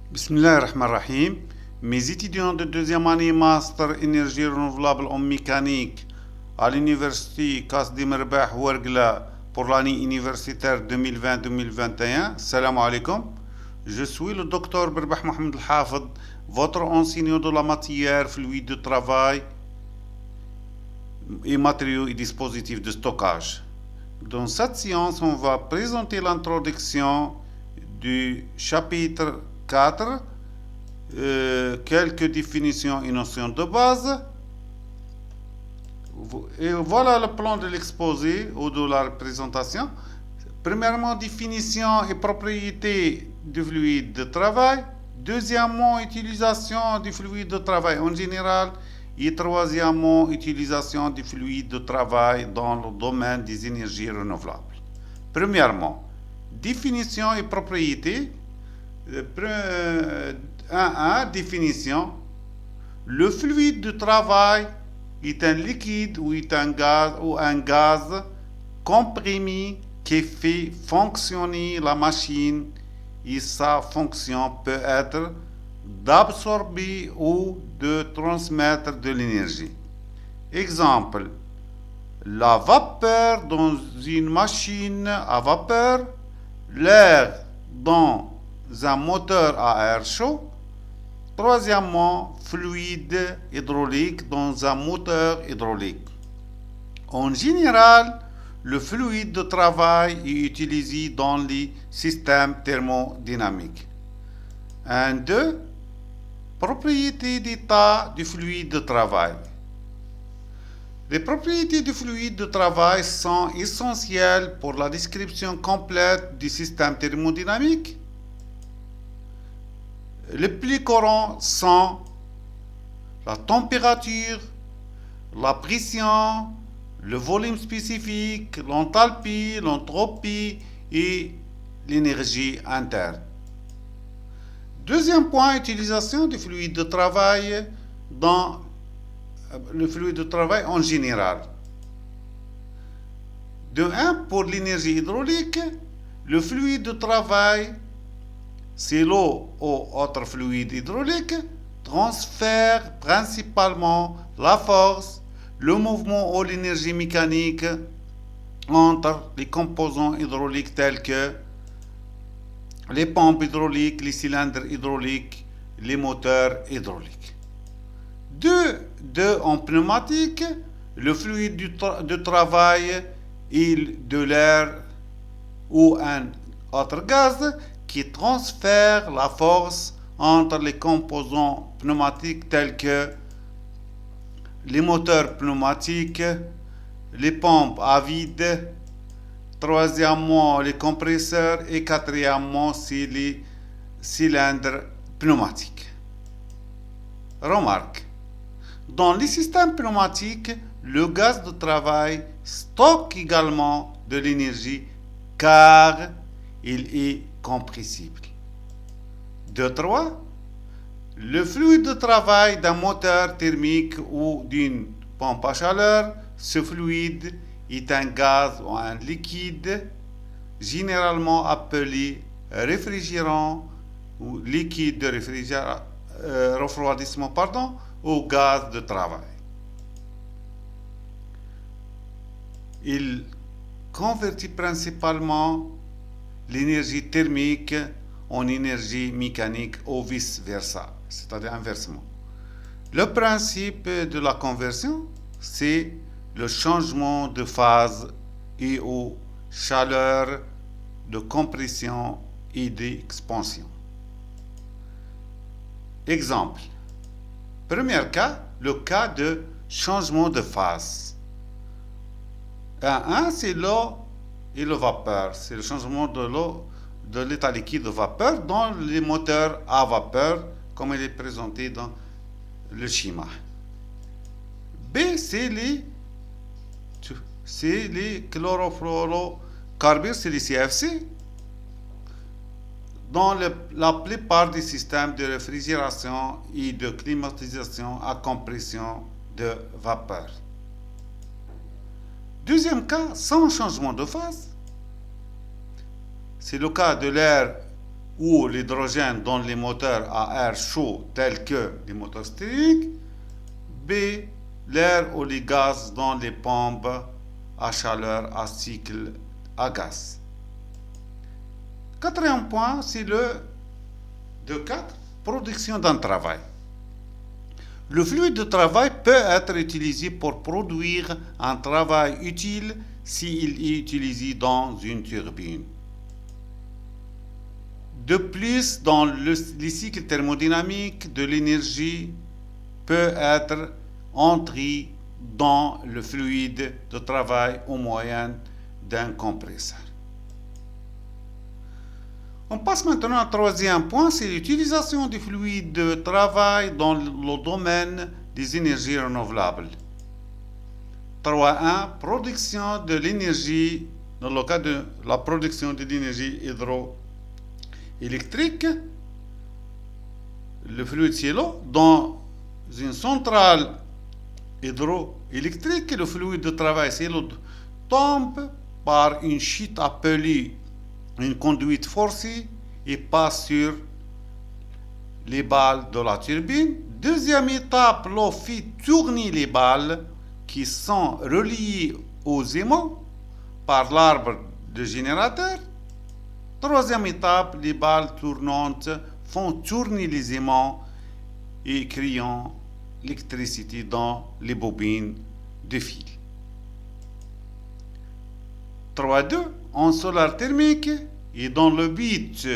Bismillahirrahmanirrahim. Mes étudiants de deuxième année Master Énergie renouvelable en mécanique à l'Université Kasdi Merbah Ouargla pour l'année universitaire 2020-2021. Salam alaikum. Je suis le docteur Berbah Mohamed Al-Hafid, votre enseignant de la matière fluide de travail et matériaux et dispositifs de stockage. Dans cette séance, on va présenter l'introduction du chapitre 4, quelques définitions et notions de base. Et voilà le plan de l'exposé ou de la présentation. Premièrement, définition et propriété du fluide de travail. Deuxièmement, utilisation du fluide de travail en général. Et troisièmement, utilisation du fluide de travail dans le domaine des énergies renouvelables. Premièrement, définition et propriété. 1. Définition. Le fluide de travail est un liquide ou est un gaz comprimé qui fait fonctionner la machine et sa fonction peut être d'absorber ou de transmettre de l'énergie. Exemple, la vapeur dans une machine à vapeur, l'air dans un moteur à air chaud. Troisièmement, fluide hydraulique dans un moteur hydraulique. En général, le fluide de travail est utilisé dans les systèmes thermodynamiques. 1. 2. Propriétés d'état du fluide de travail. Les propriétés du fluide de travail sont essentielles pour la description complète du système thermodynamique. Les plus courants sont la température, la pression, le volume spécifique, l'enthalpie, l'entropie et l'énergie interne. Deuxième point, utilisation du fluide de travail dans le fluide de travail en général. De 1, pour l'énergie hydraulique, le fluide de travail, c'est l'eau ou autre fluide hydraulique, transfère principalement la force, le mouvement ou l'énergie mécanique entre les composants hydrauliques tels que les pompes hydrauliques, les cylindres hydrauliques, les moteurs hydrauliques. 2. En pneumatique, le fluide de travail est de l'air ou un autre gaz qui transfère la force entre les composants pneumatiques tels que les moteurs pneumatiques, les pompes à vide, troisièmement les compresseurs et quatrièmement c'est les cylindres pneumatiques. Remarque, dans les systèmes pneumatiques, le gaz de travail stocke également de l'énergie car il est compressible. 2. 3. Le fluide de travail d'un moteur thermique ou d'une pompe à chaleur, ce fluide est un gaz ou un liquide généralement appelé réfrigérant ou liquide de refroidissement ou gaz de travail. Il convertit principalement l'énergie thermique en énergie mécanique ou vice-versa, c'est-à-dire inversement. Le principe de la conversion, c'est le changement de phase et aux chaleurs de compression et d'expansion. Exemple. Premier cas, le cas de changement de phase. 1, c'est l'eau et le vapeur. C'est le changement de l'eau, de l'état liquide de vapeur dans les moteurs à vapeur, comme il est présenté dans le schéma. B, c'est les chlorofluorocarbures, c'est les CFC, dans la plupart des systèmes de réfrigération et de climatisation à compression de vapeur. Deuxième cas, sans changement de phase, c'est le cas de l'air ou l'hydrogène dans les moteurs à air chaud tels que les moteurs stéréiques. B. L'air ou les gaz dans les pompes à chaleur à cycle à gaz. Quatrième point, c'est le 2.4, production d'un travail. Le fluide de travail peut être utilisé pour produire un travail utile s'il est utilisé dans une turbine. De plus, dans les cycles thermodynamiques de l'énergie peut être entré dans le fluide de travail au moyen d'un compresseur. On passe maintenant au troisième point, c'est l'utilisation du fluide de travail dans le domaine des énergies renouvelables. 3.1. Production de l'énergie, dans le cas de la production de l'énergie hydroélectrique, le fluide c'est l'eau. Dans une centrale hydroélectrique, le fluide de travail c'est l'eau tombe par une chute appelée une conduite forcée et passe sur les balles de la turbine. Deuxième étape, l'eau fait tourner les balles qui sont reliées aux aimants par l'arbre de générateur. Troisième étape, les balles tournantes font tourner les aimants et créant l'électricité dans les bobines de fil. 3.2. En solaire thermique et dans le but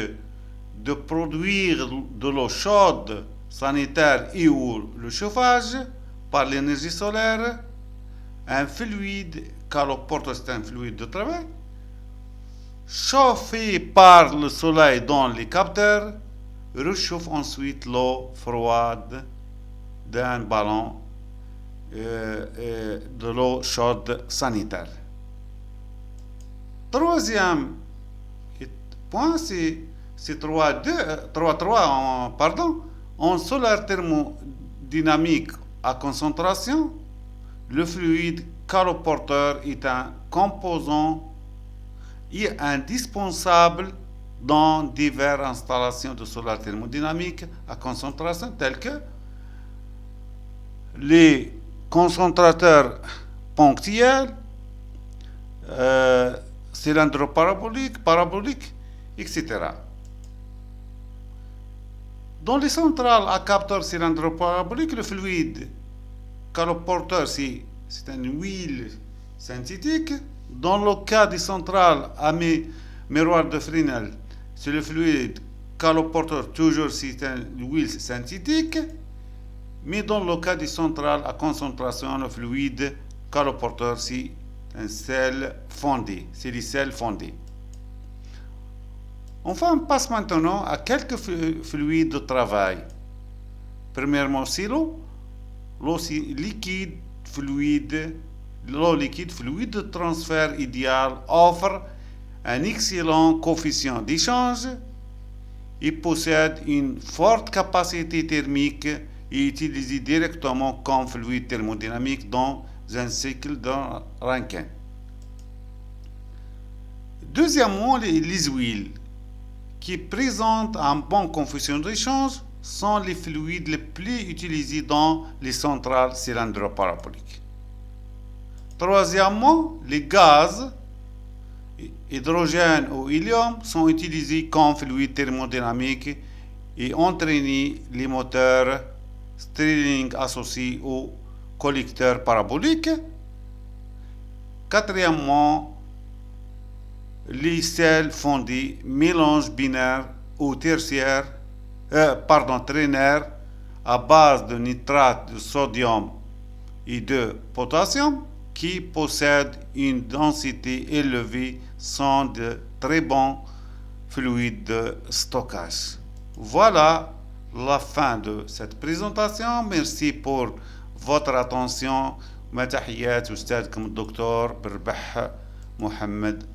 de produire de l'eau chaude, sanitaire et ou le chauffage par l'énergie solaire, un fluide, car le porte c'est un fluide de travail, chauffé par le soleil dans les capteurs, réchauffe ensuite l'eau froide d'un ballon de l'eau chaude sanitaire. Troisième point, c'est 3.3, pardon. En solaire thermodynamique à concentration, le fluide caloporteur est un composant indispensable dans diverses installations de solaire thermodynamique à concentration telles que les concentrateurs ponctuels, cylindres paraboliques, etc. Dans les centrales à capteurs cylindres paraboliques, le fluide caloporteur, c'est une huile synthétique. Dans le cas des centrales à miroir de Fresnel, c'est le fluide caloporteur, toujours c'est une huile synthétique. Mais dans le cas des centrales à concentration, le fluide caloporteur, c'est un sel fondé, c'est les sels fondés. Enfin, on passe maintenant à quelques fluides de travail. Premièrement, c'est l'eau. L'eau, c'est liquide, fluide. L'eau liquide, fluide de transfert idéal, offre un excellent coefficient d'échange et possède une forte capacité thermique et utilisé directement comme fluide thermodynamique dans un cycle de Rankine. Deuxièmement, les huiles qui présentent un bon coefficient d'échange sont les fluides les plus utilisés dans les centrales cylindro-paraboliques. Troisièmement, les gaz, hydrogène ou hélium, sont utilisés comme fluide thermodynamique et entraînent les moteurs Stirling associés aux collecteurs paraboliques. Quatrièmement, les sels fondés, mélange binaire ou ternaire à base de nitrate de sodium et de potassium qui possèdent une densité élevée sont de très bons fluides de stockage. Voilà la fin de cette présentation. Merci pour votre attention. مع تحيات أستاذكم الدكتور بربح محمد